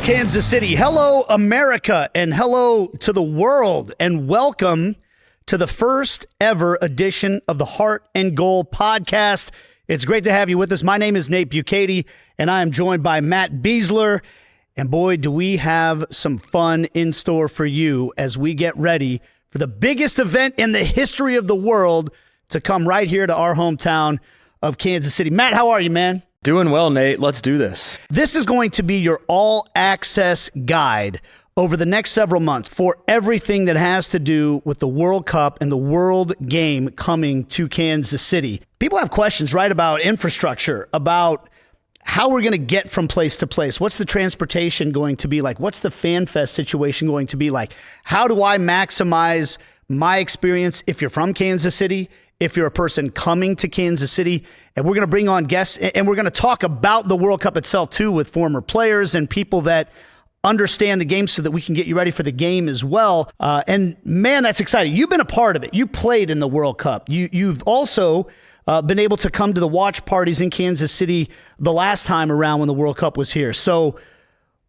Kansas City. Hello, America, and hello to the world, and welcome to the first ever edition of the Heart and Goal podcast. It's great to have you with us. My name is Nate Bukaty, and I am joined by Matt Besler. And boy, do we have some fun in store for you as we get ready for the biggest event in the history of the world to come right here to our hometown of Kansas City. Matt, how are you, man? Doing well, Nate. Let's do this. This is going to be your all-access guide over the next several months for everything that has to do with the World Cup and the World Game coming to Kansas City. People have questions, right, about infrastructure, about how we're going to get from place to place. What's the transportation going to be like? What's the Fan Fest situation going to be like? How do I maximize my experience if you're from Kansas City, if you're a person coming to Kansas City? And we're going to bring on guests, and we're going to talk about the World Cup itself, too, with former players and people that understand the game so that we can get you ready for the game as well. And, man, that's exciting. You've been a part of it. You played in the World Cup. You've also been able to come to the watch parties in Kansas City the last time around when the World Cup was here. So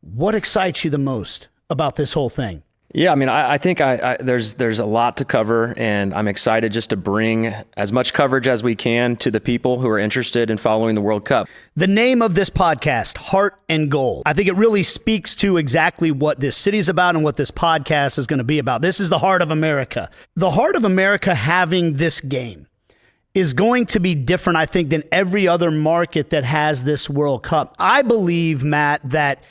what excites you the most about this whole thing? Yeah, I mean, I think there's a lot to cover, and I'm excited just to bring as much coverage as we can to the people who are interested in following the World Cup. The name of this podcast, Heart and Goal, I think it really speaks to exactly what this city's about and what this podcast is going to be about. This is the heart of America. The heart of America having this game is going to be different, I think, than every other market that has this World Cup. I believe, Matt, that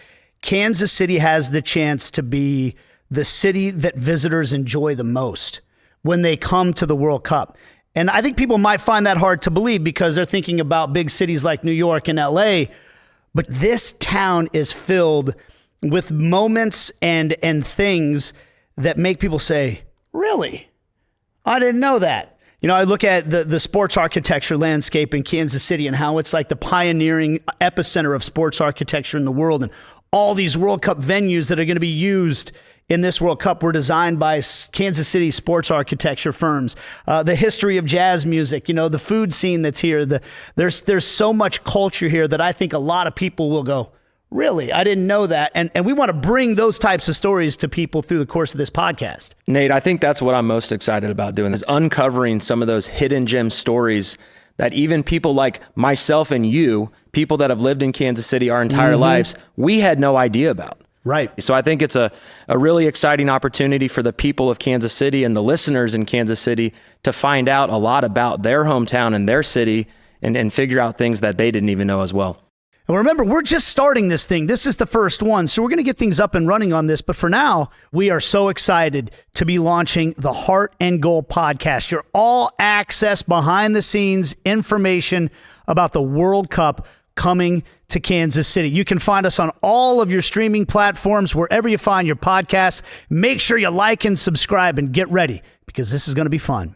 Kansas City has the chance to be the city that visitors enjoy the most when they come to the World Cup. And I think people might find that hard to believe because they're thinking about big cities like New York and LA, but this town is filled with moments and things that make people say, really? I didn't know that. You know, I look at the sports architecture landscape in Kansas City and how it's like the pioneering epicenter of sports architecture in the world. And all these World Cup venues that are going to be used in this World Cup were designed by Kansas City sports architecture firms. The history of jazz music, you know, the food scene that's here. There's so much culture here that I think a lot of people will go, really? I didn't know that. And we want to bring those types of stories to people through the course of this podcast. Nate, I think that's what I'm most excited about doing, is uncovering some of those hidden gem stories that even people like myself and you, people that have lived in Kansas City our entire lives, we had no idea about. Right. So I think it's a really exciting opportunity for the people of Kansas City and the listeners in Kansas City to find out a lot about their hometown and their city and figure out things that they didn't even know as well. And remember, we're just starting this thing. This is the first one. So we're going to get things up and running on this. But for now, we are so excited to be launching the Heart and Goal podcast, your all access behind the scenes information about the World Cup coming to Kansas City. You can find us on all of your streaming platforms, wherever you find your podcasts. Make sure you like and subscribe and get ready because this is going to be fun.